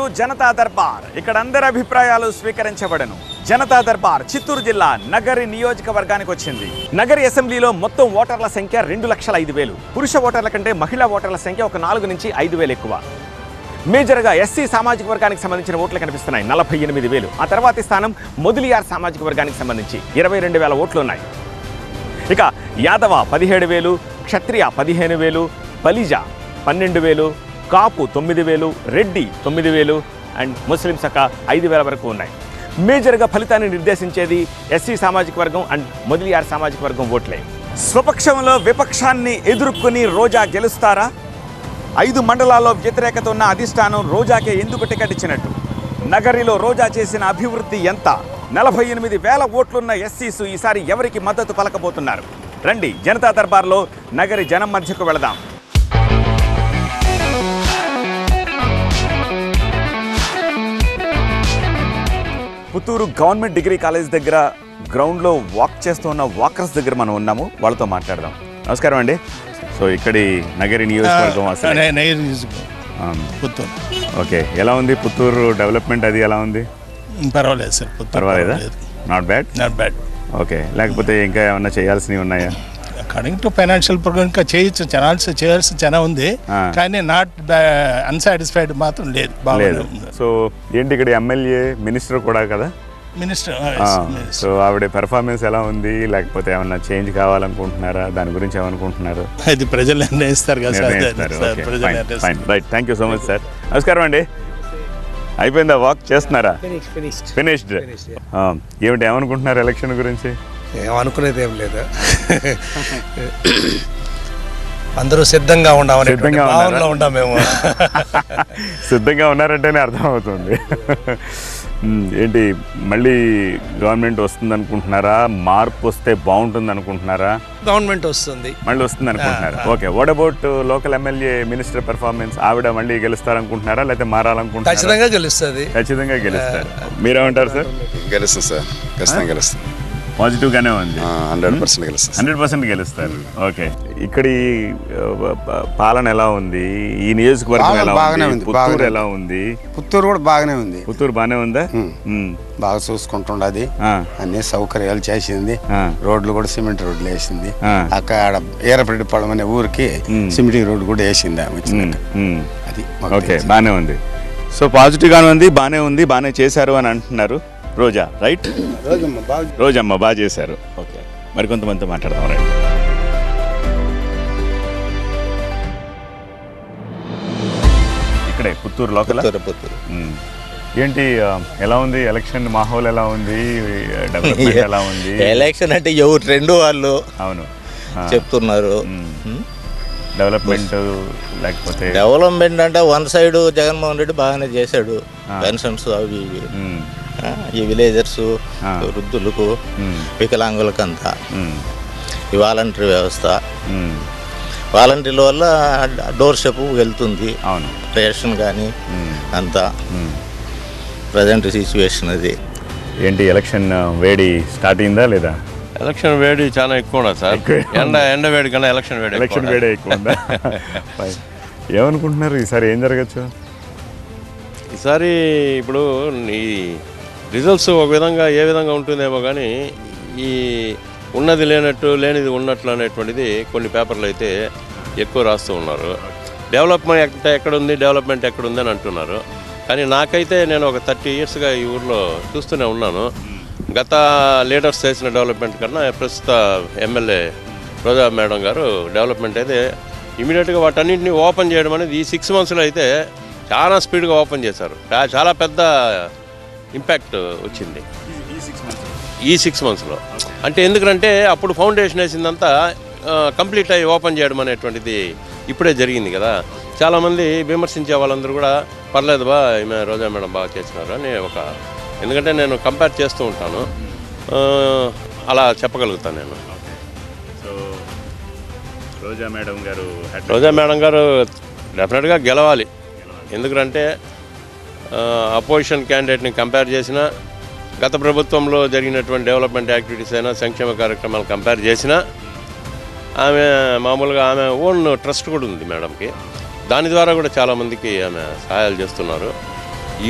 To Janata Darbar. ఇక్కడ అందరి అభిప్రాయాలు స్వీకరించబడను. జనతా దర్బార్ చిత్తూరు జిల్లా నగరి నియోజకవర్గానికి వచ్చింది. నగరి అసెంబ్లీలో మొత్తం ఓటర్ల సంఖ్య 2,05,000. పురుష ఓటర్ల కంటే మహిళా ఓటర్ల సంఖ్య ఒక 4 నుంచి 5,000 ఎక్కువ. మేజర్గా ఎస్సీ సామాజిక వర్గానికి సంబంధించిన ఓట్లు కనిపిస్తున్నాయి 48,000. ఆ తర్వాతి స్థానం మొదిలియార్ సామాజిక వర్గానికి సంబంధించి 22,000 ఓట్లు ఉన్నాయి. ఇక యాదవ 17,000, క్షత్రియ 15,000, బలిజ 12,000, కాపు 9,000, రెడ్డి 9,000 అండ్ ముస్లిమ్స్ ఒక 5,000 వరకు ఉన్నాయి. మేజర్గా ఫలితాన్ని నిర్దేశించేది ఎస్సీ సామాజిక వర్గం అండ్ మొదిలియార్ సామాజిక వర్గం ఓట్లే. స్వపక్షంలో విపక్షాన్ని ఎదుర్కొని రోజా గెలుస్తారా? 5 మండలాల్లో వ్యతిరేకత ఉన్న అధిష్టానం రోజాకే ఎందుకు టికెట్ ఇచ్చినట్టు? నగరిలో రోజా చేసిన అభివృద్ధి ఎంత? 48,000 ఓట్లున్న ఎస్సీసు ఈసారి ఎవరికి మద్దతు పలకబోతున్నారు? రండి జనతా దర్బార్లో నగరి జనం మధ్యకు వెళదాం. పుత్తూరు గవర్నమెంట్ డిగ్రీ కాలేజ్ దగ్గర గ్రౌండ్లో వాక్ చేస్తూ ఉన్న వాకర్స్ దగ్గర మనం ఉన్నాము. వాళ్ళతో మాట్లాడదాం. నమస్కారం అండి. సో ఇక్కడి నగరి నియోజకవర్గం పుత్తూరు. ఓకే, ఎలా ఉంది పుత్తూరు డెవలప్మెంట్? అది ఎలా ఉంది? పర్వాలేదు సార్. పర్వాలేదా? Not bad. ఓకే, లేకపోతే ఇంకా ఏమన్నా చేయాల్సినవి ఉన్నాయా? అకార్డింగ్ టు ఫైనాన్షియల్ ప్రోగ్రామ్ ఇంకా చేయాల్సి చాలా ఉంది, కానీ నాట్ అన్సాటిస్ఫైడ్ మాత్రం లేదు. లేదు. సో ఏంటి ఇక్కడ ఎమ్మెల్యే మినిస్టర్ కూడా కదా? మినిస్టర్. సో ఆవిడ పెర్ఫార్మెన్స్ ఎలా ఉంది? లేకపోతే ఏమన్నా చేంజ్ కావాలనుకుంటున్నారా? దాని గురించి ఏమనుకుంటున్నారు? అది ప్రజలు నిర్ణయిస్తారు కదా sir. Right, thank you so much sir. నమస్కారం అండి. అయిపోయిందా వాక్? చేస్తున్నారా? ఫినిష్డ్. ఏమిటి ఏమనుకుంటున్నారు ఎలక్షన్ గురించి? ఏమనుకునేది ఏం లేదు. అందరూ సిద్ధంగా ఉన్నామని ఉంటాం మేము. సిద్ధంగా ఉన్నారంటేనే అర్థమవుతుంది. ఏంటి మళ్ళీ గవర్నమెంట్ వస్తుంది అనుకుంటున్నారా? మార్పు వస్తే బాగుంటుంది అనుకుంటున్నారా? గవర్నమెంట్ వస్తుంది, మళ్ళీ వస్తుంది అనుకుంటున్నారా? Okay, what about local MLA minister performance? ఆవిడ మళ్ళీ గెలుస్తారనుకుంటున్నారా లేకపోతే మారాలనుకుంటున్నారా? ఖచ్చితంగా గెలుస్తుంది. ఖచ్చితంగా గెలుస్తారు. మీరేమంటారు సార్? గెలుస్తుంది సార్, ఖచ్చితంగా గెలుస్తుంది. పాజిటివ్గానే ఉంది. 100% గెలుస్తుంది. 100% గెలుస్తారు. ఓకే, ఇక్కడి పాలన ఎలా ఉంది? ఈ నియోజకవర్గం ఎలా ఉంది? పుత్తూరు ఎలా ఉంది? పుత్తూరు కూడా బాగానే ఉంది. పుత్తూరు బాగానే ఉందా? బాగా చూసుకుంటుండది. అన్ని సౌకర్యాలు చేసింది. రోడ్లు కూడా సిమెంట్ రోడ్లు వేసింది. అక్కడ ఏరపరెడ్డిపాళెం అనే ఊరికి సిమెంట్ రోడ్డు కూడా వేసింది. అది ఓకే, బాగానే ఉంది. సో పాజిటివ్ గానే ఉంది, బాగానే ఉంది, బాగానే చేశారు అని అంటున్నారు. రోజా రైట్? రోజమ్మ బాగా చేశారు. ఓకే, మరి కొంతమందితో మాట్లాడదాం. రైట్, ఇక్కడే పుత్తూరు లోకల్. ఏంటి ఎలా ఉంది ఎలక్షన్ మాహోల్? ఎలా ఉంది డెవలప్మెంట్? ఎలా ఉంది ఎలక్షన్ అంటే ఎవరు రెండు వాళ్ళు అవును చెప్తున్నారు. డెవలప్మెంట్ లేకపోతే డెవలప్మెంట్ అంటే వన్ సైడ్ జగన్మోహన్ రెడ్డి బాగానే చేశాడు. పెన్షన్స్ అవి ఇవి ఈ విలేజర్స్ వృద్ధులకు వికలాంగులకంతా ఈ వాలంటరీ వ్యవస్థ, వాలంటీర్ల వల్ల డోర్ స్టెప్ వెళ్తుంది. అవును, రేషన్ కానీ అంతా ప్రజెంట్ సిచ్యువేషన్ అది. ఏంటి ఎలక్షన్ వేడి స్టార్ట్ అయిందా లేదా? ఎలక్షన్ వేడి చాలా ఎక్కువ సార్. ఎండ వేడి కన్నా ఎలక్షన్ వేడి ఎక్కువ ఉందా? ఏమనుకుంటున్నారు ఈసారి ఏం జరగచ్చు? ఈసారి ఇప్పుడు ఈ రిజల్ట్స్ ఒక విధంగా ఏ విధంగా ఉంటుందేమో కానీ ఈ ఉన్నది లేనట్టు లేనిది ఉన్నట్లు అనేటువంటిది కొన్ని పేపర్లు అయితే ఎక్కువ రాస్తూ ఉన్నారు. డెవలప్మెంట్ ఎక్కడుంది అని అంటున్నారు. కానీ నాకైతే నేను ఒక 30 ఇయర్స్గా ఈ ఊర్లో చూస్తూనే ఉన్నాను. గత లీడర్స్ చేసిన డెవలప్మెంట్ కన్నా ప్రస్తుత ఎమ్మెల్యే రోజా మేడం గారు డెవలప్మెంట్ అయితే ఇమీడియట్గా వాటన్నింటినీ ఓపెన్ చేయడం అనేది ఈ 6 మంత్స్లో అయితే చాలా స్పీడ్గా ఓపెన్ చేశారు. చాలా పెద్ద ఇంపాక్ట్ వచ్చింది ఈ 6 మంత్స్లో. అంటే ఎందుకంటే అప్పుడు ఫౌండేషన్ వేసిందంతా కంప్లీట్ అయ్యి ఓపెన్ చేయడం అనేటువంటిది ఇప్పుడే జరిగింది కదా. చాలామంది విమర్శించే వాళ్ళందరూ కూడా పర్లేదు బా ఈమె రోజా మేడం బాగా చేసినారు అని ఎందుకంటే నేను కంపేర్ చేస్తూ ఉంటాను, అలా చెప్పగలుగుతాను నేను. రోజా మేడం గారు డెఫినెట్గా గెలవాలి. ఎందుకంటే అపోజిషన్ క్యాండిడేట్ని కంపేర్ చేసినా, గత ప్రభుత్వంలో జరిగినటువంటి డెవలప్మెంట్ యాక్టివిటీస్ అయినా, సంక్షేమ కార్యక్రమాలు కంపేర్ చేసినా ఆమె మామూలుగా ఆమె ఓన్ ట్రస్ట్ కూడా ఉంది మేడంకి. దాని ద్వారా కూడా చాలామందికి ఆమె సహాయాలు చేస్తున్నారు.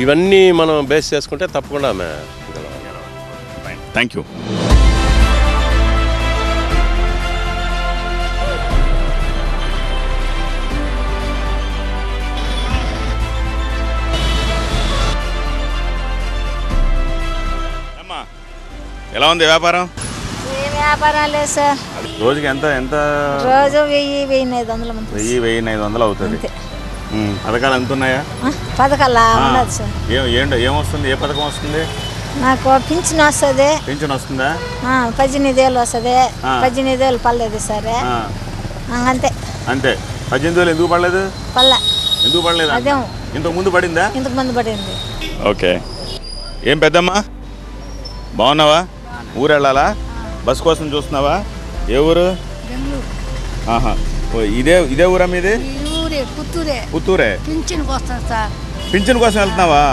ఇవన్నీ మనం బేస్ చేసుకుంటే తప్పకుండా ఆమె థ్యాంక్ యూ. అమ్మా ఎలా ఉంది వ్యాపారం? ఏ వ్యాపారం లేదు సార్. రోజుకి ఎంత ఎంత? రోజు 1000-1500 మంది. 1000-1500 అవుతుంది. పథకాలు ఎంత ఉన్నాయా? పథకాలా ఉండదు సార్. ఏమొస్తుంది? ఏ పథకం వస్తుంది? నాకు పింఛన్ వస్తుంది. పింఛన్ వస్తుందా? 18,000 వస్తుంది. 18,000 పర్లేదు సరే, అంతే. అంతే. 18,000 ఎందుకు పడలేదు? పల్లె ఎందుకు పడలేదు? అదే ఇంతకు ముందు పడిందా? ఇంతకు ముందు పడింది. ఓకే. ఏం పెద్దమ్మా బాగున్నావా? ఊరు వెళ్ళాలా? బస్ కోసం చూస్తున్నావా? ఏ ఊరు? ఆహా, ఇదే ఊరా మీది? పుత్తూరే. పింఛన్ కోసం వెళ్తున్నావా?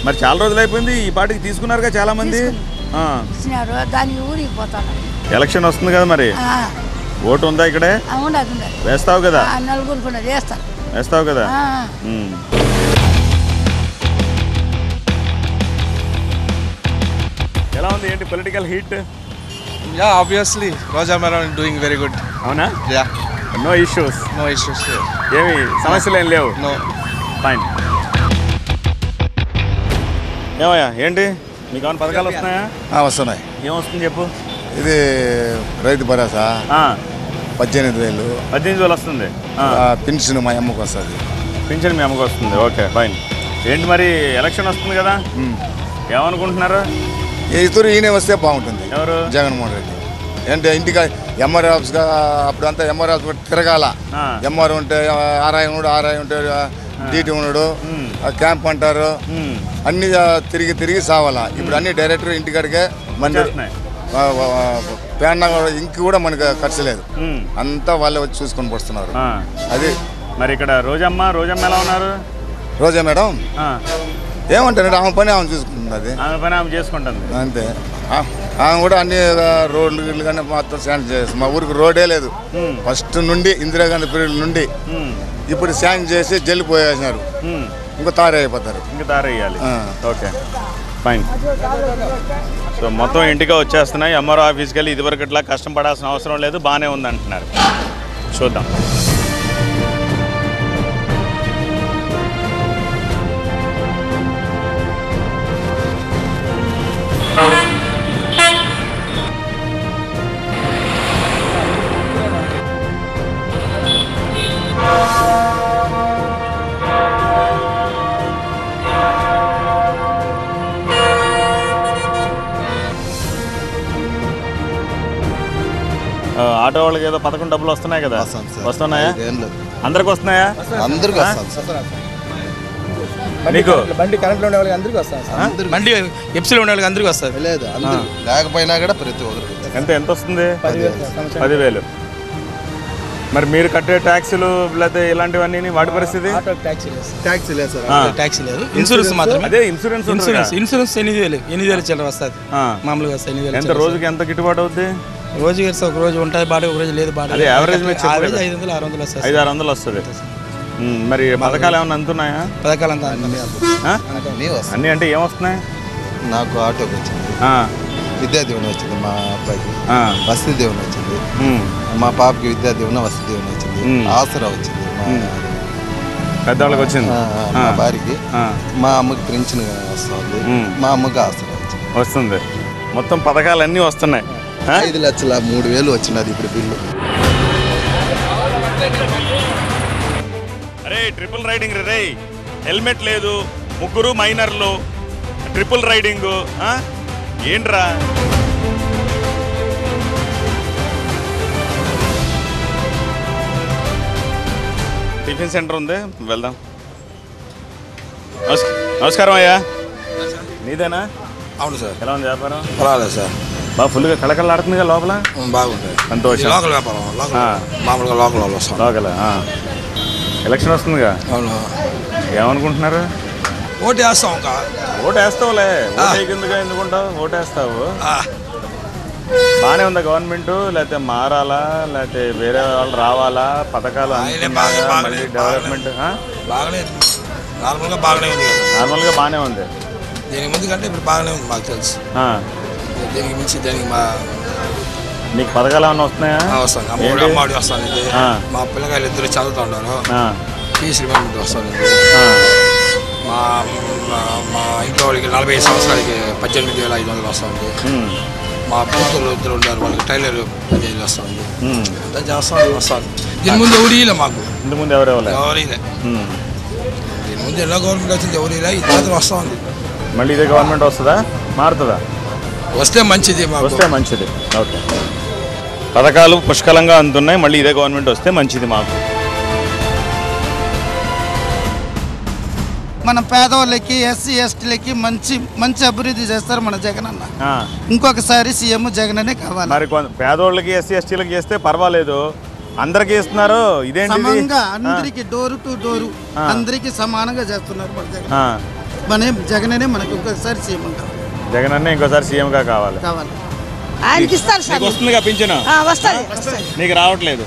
మరి చాలా రోజులు అయిపోయింది, ఈ పాటికి తీసుకున్నారుగా చాలా మంది. ఎలక్షన్ వస్తుంది కదా, మరి ఓటు ఉందా ఇక్కడే? వేస్తావు కదా? వేస్తావు కదా? ఎలా ఉంది? ఏంటి political heat? Yeah, obviously, Roja Madam is doing very good. అవునా? Yeah. No issues? No issues here. ఏమి సమస్యలు ఏం లేవు? No. ఫైన్. ఏమయ్యా ఏంటి మీకు ఏమైనా పథకాలు వస్తున్నాయా? వస్తున్నాయి. ఏమొస్తుంది చెప్పు. ఇది రైతు భరోసా 18,000. 18,000 వస్తుంది. పెన్షన్ మా అమ్మకు వస్తుంది. పింఛన్ మీ అమ్మకు వస్తుంది. Okay fine. ఏంటి మరి ఎలక్షన్ వస్తుంది కదా, ఏమనుకుంటున్నారు? ఇతరు ఈయన వస్తే బాగుంటుంది. ఎవరు? జగన్మోహన్ రెడ్డి. అంటే ఇంటికి ఎంఆర్ ఆఫీస్గా అప్పుడంతా ఎంఆర్ ఆఫీస్ తిరగాల. ఎంఆర్ ఉంటే ఆర్ఐ ఉంటే డీటీ ఉన్నాడు, క్యాంప్ అంటారు, అన్ని తిరిగి సావాలా. ఇప్పుడు అన్ని డైరెక్టర్ ఇంటికాడికే మన పేన్న ఇంక కూడా మనకు ఖర్చు లేదు, అంతా వాళ్ళే వచ్చి చూసుకొని పడుతున్నారు. అది మరి ఇక్కడ రోజమ్మ ఎలా ఉన్నారు? రోజా మేడం ఏమంటారు, ఆమె పని ఆమె చూసుకుంటుంది. అది ఆమె పని ఆమె చేసుకుంటుంది అంతే. ఆమె కూడా అన్ని రోడ్లు గిడ్లు కానీ మొత్తం శాంక్షన్ చేస్తుంది. మా ఊరికి రోడే లేదు ఫస్ట్ నుండి, ఇందిరాగాంధీ పీరియడ్ నుండి. ఇప్పుడు శాంక్షన్ చేసి జల్లి పోయేసినారు, ఇంకో తారే అయిపోతారు. ఇంకా తారేయాలి. Okay fine. సో మొత్తం ఇంటిగా వచ్చేస్తున్నాయి. ఎంఆర్ఓ ఆఫీస్కి వెళ్ళి ఇదివరకు ఇట్లా కష్టం పడాల్సిన అవసరం లేదు, బాగానే ఉంది అంటున్నారు. చూద్దాం. ఆటో వాళ్ళకి ఏదో 11 డబ్బులు వస్తున్నాయి కదా, వస్తున్నాయా? అందరికి వస్తున్నాయా? అందరికీ నీకు బండి కరెంట్లో ఉండే వాళ్ళకి అందరికీ వస్తుంది. బండి ఎప్సీలో ఉండే వాళ్ళకి అందరికీ వస్తుంది. లేదు లేకపోయినా కూడా ప్రతి ఒక్కరు. ఎంత వస్తుంది? 10,000. మరి మీరు కట్టే ట్యాక్సీలు లేకపోతే ఇలాంటివన్నీ వాటి పరిస్థితి? ట్యాక్సీ లేదు సార్, ట్యాక్సీ లేదు. ఇన్సూరెన్స్ మాత్రమే. అదే ఇన్సూరెన్స్ 8,000 చిల్లర వస్తుంది మామూలుగా వస్తుంది. 8,000. ఎంత రోజుకి ఎంత గిట్టుబాటు అవుద్ది? రోజుకి ఒక రోజు ఉంటుంది బాడీ, ఒక రోజు లేదు బాడీ. అదే యావరేజ్ 500-600 వస్తుంది. 500-600 వస్తుంది. మరి పథకాలు ఏమన్నా అందుతున్నాయా? పథకాలు అంతా అన్నీ అంటే ఏమొస్తున్నాయి? నాకు ఆటోకి వచ్చింది, విద్యా దీవెన వచ్చింది, మా అబ్బాయికి వసతి దీవెన వచ్చింది, మా పాపకి విద్యా దీవెన వసతి దీవెన వచ్చింది, ఆసరా వచ్చింది, పెద్దవాళ్ళకి వచ్చింది, మా భార్యకి, మా అమ్మకి పెన్షన్ వస్తుంది, మా అమ్మకి ఆసరా వస్తుంది. మొత్తం పథకాలు అన్నీ వస్తున్నాయి. 5,03,000 వచ్చినది ఇప్పుడు బిల్లు. అరే ట్రిపుల్ రైడింగ్ రే, హెల్మెట్ లేదు, 3 మైనర్లు, ట్రిపుల్ రైడింగ్ ఏంట్రా? టిఫిన్ సెంటర్ ఉంది, వెళ్దాం. నమస్కారం అయ్యా, నీదేనా? అవును సార్. ఎలా ఉంది వ్యాపారం? పర్వాలేదు సార్, బాగా ఫుల్గా కళకళలాడుతుందిగా లోపల. బాగుంటుంది. సంతోషం. లోకల్ వ్యాపారం, మామూలుగా లోకల్ వాళ్ళు వస్తాం. లోకల్. ఎలక్షన్ వస్తుందిగా, అవును. ఏమనుకుంటున్నారు? ఓటు వేస్తాం. ఇంకా ఓటు వేస్తావులే, ఓటు కిందగా ఎందుకుంటావు? ఓటు వేస్తావు. బాగానే ఉందా గవర్నమెంట్? లేకపోతే మారాలా, లేకపోతే వేరే వాళ్ళు రావాలా? పథకాలు డెవలప్మెంట్ బాగానే నార్మల్గా బాగానే ఉంది కదా. నార్మల్గా బాగానే ఉంది. దీనికి ముందు కంటే ఇప్పుడు బాగానే ఉంది మాకు తెలుసు. దీనికి మించి దానికి నీకు పథకాలు ఏమన్నా వస్తున్నాయా? వస్తాను. అమ్మఒడి వస్తాను. మా పిల్లకాయలు ఇద్దరు చదువుతూ ఉన్నారు. ఫీజు రిమెంట్ వస్తుంది. మా మా ఇంట్లో వాళ్ళకి 45 సంవత్సరాలకి 18,500 వస్తుంది. మా కూతురు ఇద్దరు ఉన్నారు, వాళ్ళకి టైలర్ 15,000 వస్తుంది. అంతా వస్తాను. దీని ముందు ఎవరు ఇలా మాకు ఇంటి ముందు ఎవరు ఇలా దీని ముందు ఎన్నో గవర్నమెంట్ వచ్చింది, ఎవరు ఇలా ఇది వస్తూ ఉంది. మళ్ళీ ఇదే గవర్నమెంట్ వస్తుందా, మారుతుందా? వస్తే మంచిది, వస్తే మంచిది. ఓకే, పథకాలు పుష్కలంగా అందుతున్నాయి, మళ్ళీ ఇదే గవర్నమెంట్ వస్తే మంచిది మాకు. మన పేదవాళ్ళకి ఎస్సీ ఎస్టీలకి మంచి అభివృద్ధి చేస్తారు మన జగన్ అన్న. ఇంకొకసారి సీఎం జగన్ అనే కావాలి. మరి పేదవాళ్ళకి ఎస్సీ ఎస్టీలకి చేస్తే పర్వాలేదు, అందరికి ఇస్తున్నారు. ఇదేంటి సమానంగా అందరికి డోర్ టు డోరు అందరికి సమానంగా చేస్తున్నారు మన జగన్. మన జగన్ అనే మనకి ఇంకొకసారి సీఎం కావాలి. జగన్ అనే ఇంకోసారి సీఎంగా కావాలి. ఆయనకి ఇస్తారు సార్. వస్తుందిగా పింఛను? వస్తుంది. నీకు రావట్లేదు?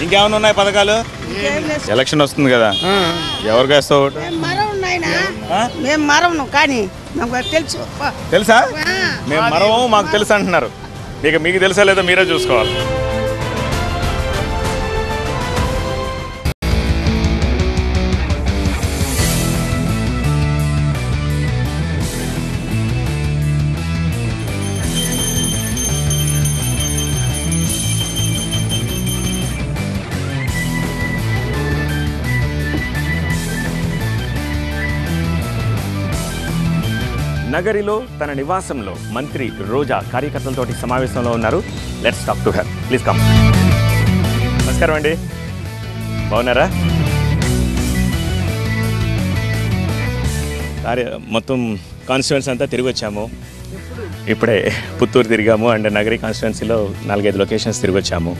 ఇంకేమైనా ఉన్నాయి పథకాలు? ఎలక్షన్ వస్తుంది కదా, ఎవరికి వేస్తావు? మేము మరవను, కానీ మాకు తెలుసు. తెలుసా? మేము మరవము, మాకు తెలుసు అంటున్నారు. మీకు తెలుసా లేదో మీరే చూసుకోవాలి. నగరిలో తన నివాసంలో మంత్రి రోజా కార్యకర్తలతోటి సమావేశంలో ఉన్నారు. Let's talk to her. Please come. నమస్కారం అండి, బాగున్నారా? మొత్తం కాన్స్టిట్యుయెన్సీ అంతా తిరిగి వచ్చాము. ఇప్పుడే పుత్తూరు తిరిగాము అండ్ నగరి కాన్స్టిట్యుయెన్సీలో 4-5 లొకేషన్స్ తిరిగి వచ్చాము.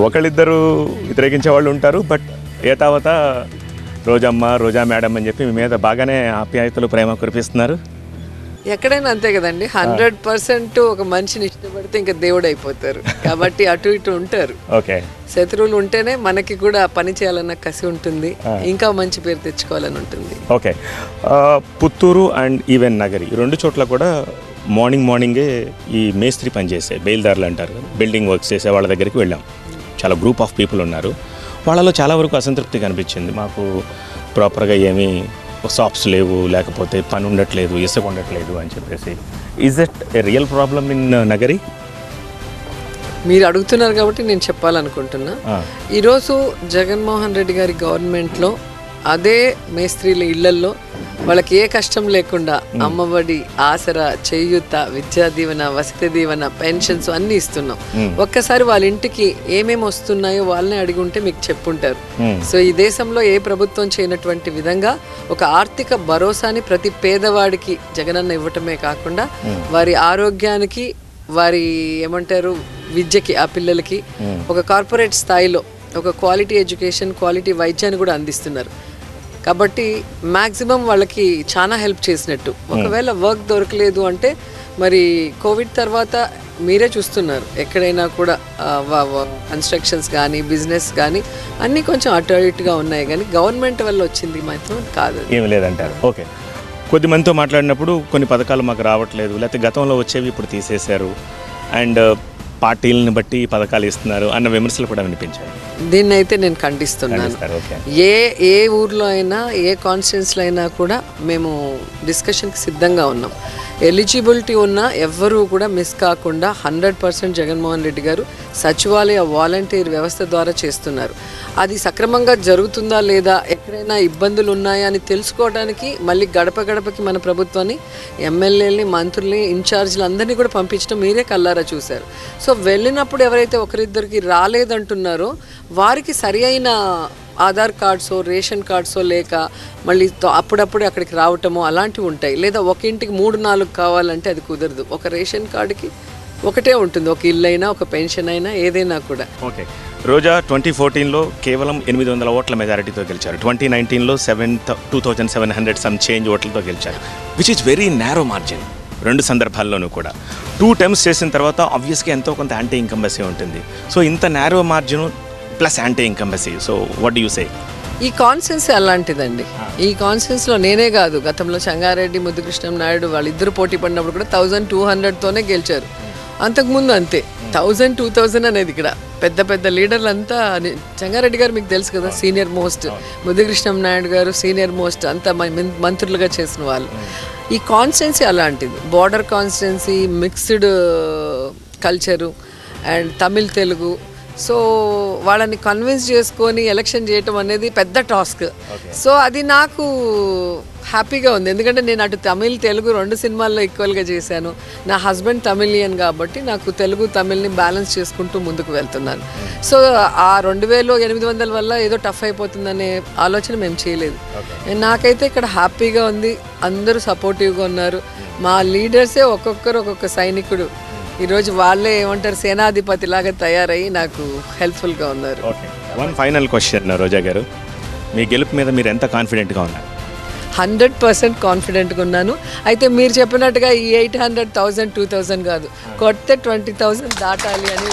ఒకళ్ళిద్దరు వ్యతిరేకించే వాళ్ళు ఉంటారు, but A తావత Rojamma, Roja madam అని చెప్పి మీ మీద బాగానే ఆప్యాయతలు, ప్రేమ కురిపిస్తున్నారు. ఎక్కడైనా అంతే కదండి. 100% ఒక మనిషిని ఇష్టపడితే ఇంకా దేవుడు అయిపోతారు. కాబట్టి అటు ఇటు ఉంటారు. ఓకే, శత్రువులు ఉంటేనే మనకి కూడా పని చేయాలన్న కసి ఉంటుంది, ఇంకా మంచి పేరు తెచ్చుకోవాలని ఉంటుంది. Okay, Puttur and even Nagari ఈ 2 చోట్ల కూడా మార్నింగే ఈ మేస్త్రి పనిచేసే బయలుదారులు అంటారు, బిల్డింగ్ వర్క్స్ చేసే వాళ్ళ దగ్గరికి వెళ్ళాం. చాలా గ్రూప్ ఆఫ్ పీపుల్ ఉన్నారు. వాళ్ళలో చాలా వరకు అసంతృప్తి కనిపించింది. మాకు ప్రాపర్గా ఏమీ షాప్స్ లేవు, లేకపోతే పని ఉండట్లేదు, ఇసుక ఉండట్లేదు అని చెప్పేసి. Is it A real problem in Nagari? మీరు అడుగుతున్నారు కాబట్టి నేను చెప్పాలనుకుంటున్నా. ఈరోజు జగన్మోహన్ రెడ్డి గారి గవర్నమెంట్లో అదే మేస్త్రీల ఇళ్లల్లో వాళ్ళకి ఏ కష్టం లేకుండా అమ్మఒడి, ఆసరా, చేయూత, విద్యా దీవెన, వసతి దీవెన, పెన్షన్స్ అన్ని ఇస్తున్నాం. ఒక్కసారి వాళ్ళ ఇంటికి ఏమేమి వస్తున్నాయో వాళ్ళని అడిగి ఉంటే మీకు చెప్పుంటారు. సో ఈ దేశంలో ఏ ప్రభుత్వం చేయనటువంటి విధంగా ఒక ఆర్థిక భరోసాని ప్రతి పేదవాడికి జగనన్న ఇవ్వటమే కాకుండా వారి ఆరోగ్యానికి, వారి ఏమంటారు విద్యకి, ఆ పిల్లలకి ఒక కార్పొరేట్ స్థాయిలో ఒక క్వాలిటీ ఎడ్యుకేషన్, క్వాలిటీ వైద్యాన్ని కూడా అందిస్తున్నారు. కాబట్టి మ్యాక్సిమం వాళ్ళకి చాలా హెల్ప్ చేసినట్టు. ఒకవేళ వర్క్ దొరకలేదు అంటే మరి కోవిడ్ తర్వాత మీరే చూస్తున్నారు, ఎక్కడైనా కూడా కన్స్ట్రక్షన్స్ కానీ బిజినెస్ కానీ అన్నీ కొంచెం అటు ఇటుగా ఉన్నాయి, కానీ గవర్నమెంట్ వల్ల వచ్చింది మాత్రం కాదు, ఏమి లేదంటారు. ఓకే, కొద్దిమందితో మాట్లాడినప్పుడు కొన్ని పథకాలు మాకు రావట్లేదు, లేకపోతే గతంలో వచ్చేవి ఇప్పుడు తీసేశారు, అండ్ పార్టీలను బట్టి పథకాలు ఇస్తున్నారు అన్న విమర్శలు కూడా వినిపించాయి. దీన్ని అయితే నేను ఖండిస్తున్నాను. ఏ ఊర్లో అయినా, ఏ కాన్స్టిట్యున్సీలో అయినా కూడా మేము డిస్కషన్కి సిద్ధంగా ఉన్నాం. ఎలిజిబిలిటీ ఉన్న ఎవ్వరూ కూడా మిస్ కాకుండా 100% జగన్మోహన్ రెడ్డి గారు సచివాలయ వాలంటీర్ వ్యవస్థ ద్వారా చేస్తున్నారు. అది సక్రమంగా జరుగుతుందా లేదా, ఎక్కడైనా ఇబ్బందులు ఉన్నాయా అని తెలుసుకోవడానికి మళ్ళీ గడప గడపకి మన ప్రభుత్వాన్ని, ఎమ్మెల్యేలని, మంత్రుల్ని, ఇన్ఛార్జీలు అందరినీ కూడా పంపించడం మీరే కల్లారా చూశారు. సో వెళ్ళినప్పుడు ఎవరైతే ఒకరిద్దరికి రాలేదంటున్నారో వారికి సరి అయిన ఆధార్ కార్డ్సో, రేషన్ కార్డ్సో లేక మళ్ళీ అప్పుడప్పుడు అక్కడికి రావటమో అలాంటివి ఉంటాయి. లేదా ఒక ఇంటికి 3-4 కావాలంటే అది కుదరదు. ఒక రేషన్ కార్డుకి ఒకటే ఉంటుంది, ఒక ఇల్లు అయినా, ఒక పెన్షన్ అయినా, ఏదైనా కూడా. ఓకే, రోజా 2014లో కేవలం 800 ఓట్ల మెజారిటీతో గెలిచారు. 2019లో 2700 సమ్ చేంజ్ ఓట్లతో గెలిచారు, which is very narrow margin. 2 సందర్భాల్లోనూ కూడా 2 టర్మ్స్ చేసిన తర్వాత ఆబ్వియస్గా ఎంతో కొంత యాంటీ ఇన్కంబెన్సీ ఉంటుంది. సో ఇంత narrow margin plus anti incumbency, so what do you say? ఈ కాన్సెన్స్ అలాంటిదండి. ఈ కాన్సెన్స్లో నేనే కాదు, గతంలో సంగారెడ్డి, ముద్దుకృష్ణం నాయుడు వాళ్ళిద్దరు పోటీ పడినప్పుడు కూడా 1200తోనే గెలిచారు. అంతకుముందు అంతే 1000, 2000 అనేది ఇక్కడ పెద్ద పెద్ద లీడర్లు అంతా. సంగారెడ్డి గారు మీకు తెలుసు కదా, సీనియర్ మోస్ట్. ముద్దుకృష్ణం నాయుడు గారు సీనియర్ మోస్ట్, అంతా మంత్రులుగా చేసిన వాళ్ళు. ఈ కాన్స్టిట్యున్సీ అలాంటిది, border constituency, mixed culture and Tamil Telugu. So వాళ్ళని కన్విన్స్ చేసుకొని ఎలక్షన్ చేయటం అనేది పెద్ద టాస్క్. సో అది నాకు హ్యాపీగా ఉంది, ఎందుకంటే నేను అటు తమిళ్ తెలుగు 2 సినిమాల్లో ఈక్వల్గా చేశాను. నా హస్బెండ్ తమిళియన్ కాబట్టి నాకు తెలుగు తమిళ్ని బ్యాలెన్స్ చేసుకుంటూ ముందుకు వెళ్తున్నాను. సో ఆ 2800 వల్ల ఏదో టఫ్ అయిపోతుందనే ఆలోచన మేము చేయలేదు. నాకైతే ఇక్కడ హ్యాపీగా ఉంది, అందరూ సపోర్టివ్గా ఉన్నారు. మా లీడర్సే ఒక్కొక్కరు ఒక్కొక్క సైనికుడు. ఈరోజు వాళ్ళే ఏమంటారు, సేనాధిపతి లాగా తయారయ్యి నాకు హెల్ప్ఫుల్గా ఉన్నారు. వన్ ఫైనల్ క్వశ్చన్ రోజా గారు, మీ గెలుపు మీద మీరు ఎంత కాన్ఫిడెంట్గా ఉన్నారు? 100% కాన్ఫిడెంట్గా ఉన్నాను. అయితే మీరు చెప్పినట్టుగా ఈ 800,000, 2000 కాదు, కొడితే 20,000 దాటాలి అని.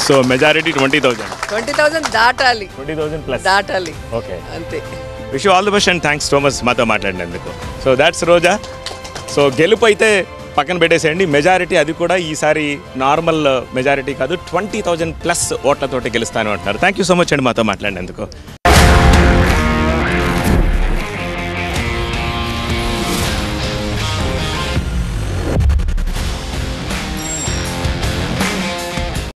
సో మెజారిటీ 20,000 దాటాలి, 20,000 ప్లస్ దాటాలి. ఓకే, అంతే. Wish you all the best and thanks so much మాతో మాట్లాడినందుకు. So that's Roja. సో గెలుపు అయితే పక్కన పెట్టేసేయండి, మెజారిటీ అది కూడా ఈసారి నార్మల్ మెజారిటీ కాదు, 20,000 ప్లస్ ఓట్లతోటి గెలుస్తాను అంటున్నారు. థ్యాంక్ యూ సో మచ్ అండి మాతో మాట్లాడినందుకు.